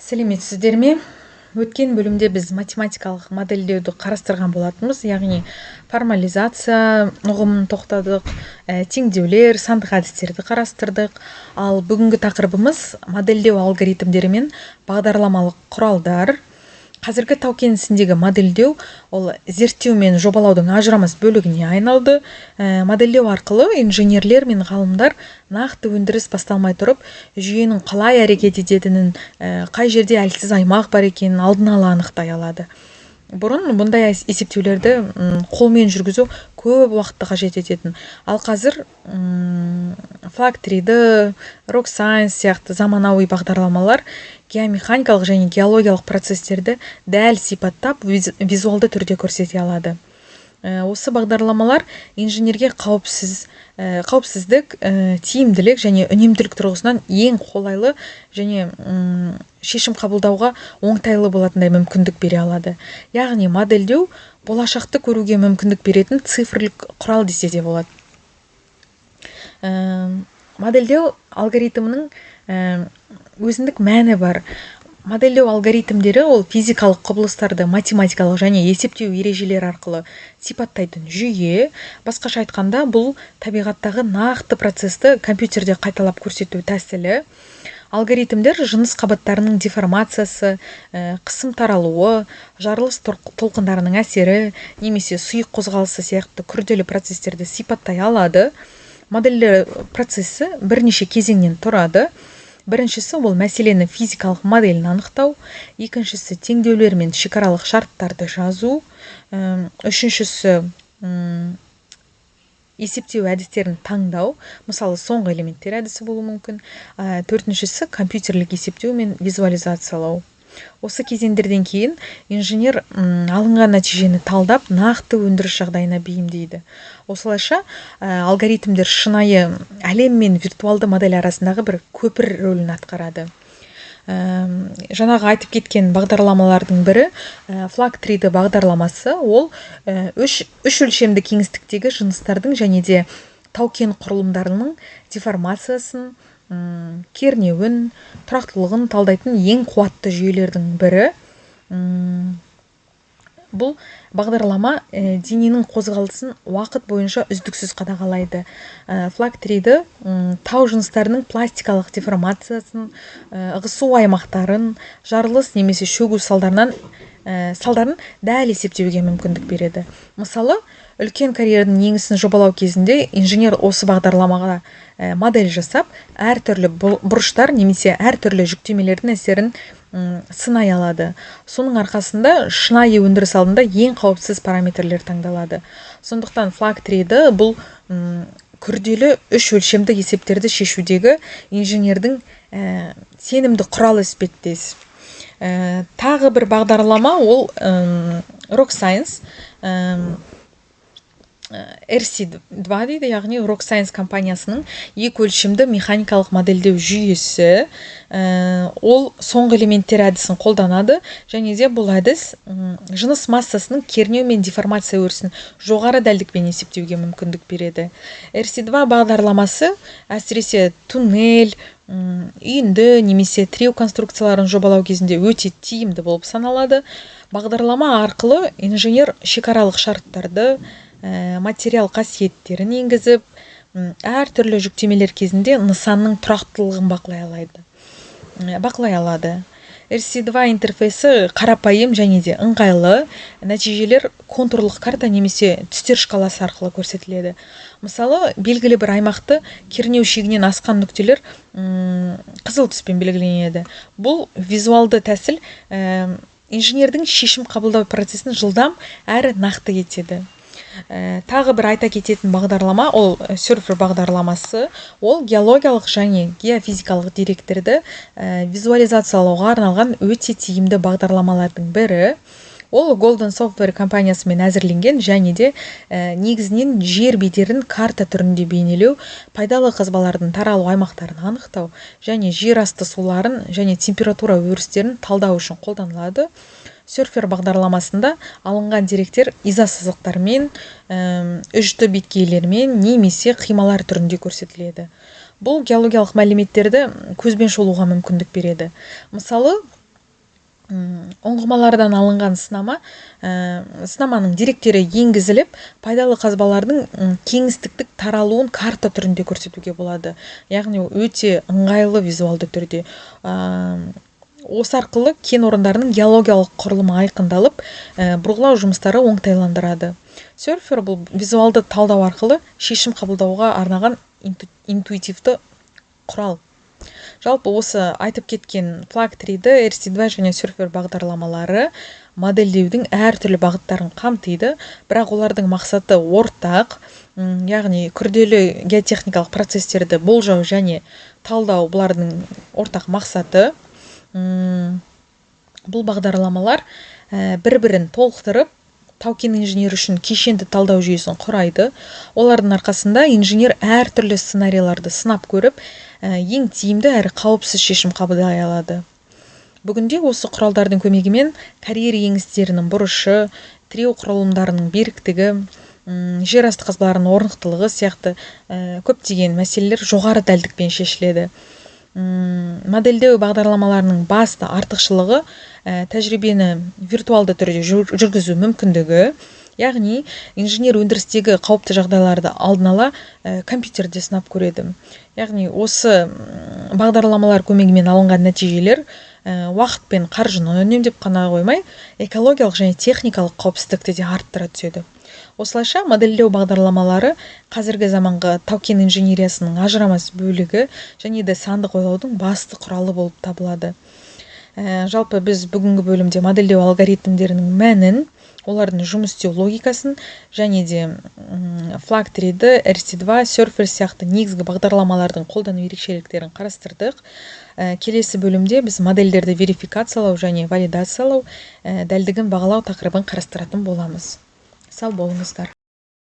Сәлеметсіздер ме? Өткен бөлімде біз математикалық модельдеуді қарастырған болатынбыз, яғни формализация ұғымын тоқтадық, теңдеулер, сандық әдістерді қарастырдық. Ал бүгінгі тақырыбымыз модельдеу алгоритмдері мен бағдарламалық құралдар. Қазіргі тау кен ісіндегі модельдеу ол зерттеу мен жобалаудың ажырамас бөлігіне айналды. Модельдеу арқылы инженерлер мен ғалымдар нақты өндіріс басталмай тұрып, жүйенің қалай әрекет ететінін, қай жерде әлсіз аймақ бар екенін алдын ала анықтай алады. Бұрын бұндай есептеулерді қолмен жүргізу көп уақытты қажет ететін. Ал қазір Flag3D, RockScience сияқты заманауи бағдарламалар геомеханикалық және геологиялық процестерді дәл сипаттап визуалды түрде көрсете алады. Осы бағдарламалар инженерге қауіпсіздік, тиімділік және үнемділік тұрғысынан ең қолайлы және шешім қабылдауға оңтайлы болатындай мүмкіндік бере алады. Яғни модельдеу болашақты көруге мүмкіндік беретін цифрлік құрал десе де болады. Модельдеу алгоритмінің өзіндік мәні бар. Модельдеу алгоритмдері ол физикалық құбылыстарды математикалық және есептеу ережелер арқылы сипаттайтын жүйе. Басқаша айтқанда, бұл табиғаттағы нақты процесті компьютерде қайталап көрсету тәсілі. Алгоритмдер жыныс қабаттарының деформациясы, қысым таралуы, жарылыс толқындарының әсері немесе сұйық қозғалысы сияқты күрделі процестерді сипаттай алады. Модельдеу процесі бірнеше кезеңнен тұрады. Біріншісі ол мәселені физикалық моделін анықтау, екіншісі теңдеулер мен шекаралық шарттарды жазу, үшіншісі есептеу әдістерін таңдау, мысалы соңғы элементтер әдісі болуы мүмкін, төртіншісі компьютерлік есептеу мен визуализациялау. Осы кезеңдерден кейін инженер алынған нәтижені талдап, нақты өндіріс жағдайына бейімдейді. Осылайша алгоритмдер шынайы әлем мен виртуалды модель арасындағы бір көпір рөлін атқарады. Жаңағы айтып кеткен бағдарламалардың бірі Flag3D бағдарламасы. Ол үш өлшемді кеңістіктегі жыныстардың және де тау кен құрылымдарының деформациясын, кернеуін, тұрақтылығын талдайтын ең қуатты жүйелердің бірі. Бұл бағдарлама дененің қозғалысын уақыт бойынша үздіксіз қадағалайды. Flag3D тау жыныстарының пластикалық деформациясын, ығысу аймақтарын, жарылыс немесе шөгу салдарын дәл есептеуге мүмкіндік береді. Мысалы, үлкен карьердің еңісін жобалау кезінде инженер осы бағдарламаға модель жасап, әртүрлі бұрыштар немесе әртүрлі жүктемелердің әсерін сынай алады. Соның арқасында шынайы өндіріс алдында ең қауіпсіз параметрлер таңдалады. Сондықтан Flag3D бұл күрделі үш өлшемді есептерді шешудегі инженердің сенімді құралы іспеттес. Тағы бір бағдарлама ол RockScience, RC2 дейді, яғни RockScience компаниясының екі өлшемді механикалық модельдеу жүйесі. Ол соңғы элементтер әдісін қолданады, және де бұл әдіс жыныс массасының кернеу мен деформация өрісін жоғары дәлдікпен есептеуге мүмкіндік береді. RC2 бағдарламасы әсіресе туннель, үйінді немесе тіреу конструкцияларын жобалау кезінде өте тиімді болып саналады. Бағдарлама арқылы инженер шекаралық шарттарды, материал қасиеттерін енгізіп, әртүрлі жүктемелер кезінде нысанның тұрақтылығын бақылай алады. RC2 интерфейсі қарапайым және де ыңғайлы, нәтижелер контурлық карта немесе түстер шкаласы арқылы көрсетіледі. Мысалы, белгілі бір аймақты кернеу шегінен асқан нүктелер қызыл түспен белгіленеді. Бұл визуалды тәсіл инженердің шешім қабылдау процесін жылдам әрі нақты етеді. Тағы бір айта кететін бағдарлама ол Surfer бағдарламасы. Ол геологиялық және геофизикалық деректерді визуализациялауға арналған өте тиімді бағдарламалардың бірі. Ол Golden Software компаниясымен әзірленген және де негізінен жер бедерін карта түрінде бейнелеу, пайдалы қазбалардың таралу аймақтарын анықтау және жер асты суларын және температура өрістерін талдау үшін қолданылады. Surfer бағдарламасында алынған деректер изосызықтармен, үшті беткейлермен немесе қималар түрінде көрсетіледі. Бұл геологиялық мәліметтерді көзбен шолуға мүмкіндік береді. Мысалы, ұңғымалардан алынған сынаманың деректері енгізіліп, пайдалы қазбалардың кеңістіктік таралуын карта түрінде көрсетуге болады. Яғни өте ыңғайлы визуалды түрде. Осы арқылы кен орындарының геологиялық құрылымы айқындалып, бұрғылау жұмыстары оңтайландырады. Серфер бұл визуалды талдау арқылы шешім қабылдауға арнаған интуитивті құрал. Жалпы осы айтып кеткен Flag3-ді, RC2 және Surfer бағдарламалары модельдеудің әртүрлі бағыттарын қамтиды, бірақ олардың мақсаты ортақ, яғни күрделі геотехникалық процестерді болжау және талдау бұлардың ортақ мақсаты. Бұл бағдарламалар бір-бірін толықтырып, тау-кен инженері үшін кешенді талдау жүйесін құрайды. Олардың арқасында инженер әртүрлі сценарийларды сынап көріп, ең тиімді әрі қауіпсіз шешім қабылдай алады. Бүгінде осы құралдардың көмегімен карьера еңістерінің бұрышы, тіреу құрылымдарының беріктігі, жер асты қазбаларының орнықтылығы сияқты көптеген мәселелер жоғары дәлдікпен шешіледі. Модельдеу бағдарламаларының басты артықшылығы тәжірибені виртуалды түрде жүргізу мүмкіндігі, яғни инженер өндірістегі қауіпті жағдайларды алдын ала компьютерде сынап көреді. Яғни осы бағдарламалар көмегімен алынған нәтижелер уақыт пен қаржыны үнемдеп қана қоймай, экологиялық және техникалық қауіпсіздікті де арттыра түседі. Осылайша модельдеу бағдарламалары қазіргі заманғы тау-кен инженериясының ажырамас бөлігі және де сандық ойлаудың басты құралы болып табылады. Жалпы біз бүгінгі бөлімде модельдеу алгоритмдерінің мәнін, олардың жұмыс істеу логикасын және де Flag3-ді, RC2, Surfer сияқты негізгі бағдарламалардың қолдану ерекшеліктерін қарастырдық. Келесі бөлімде біз модельдерді верификациялау және валидациялау, дәлдігін бағалау тақырыбын қарастыратын боламыз. Сау болыңыздар.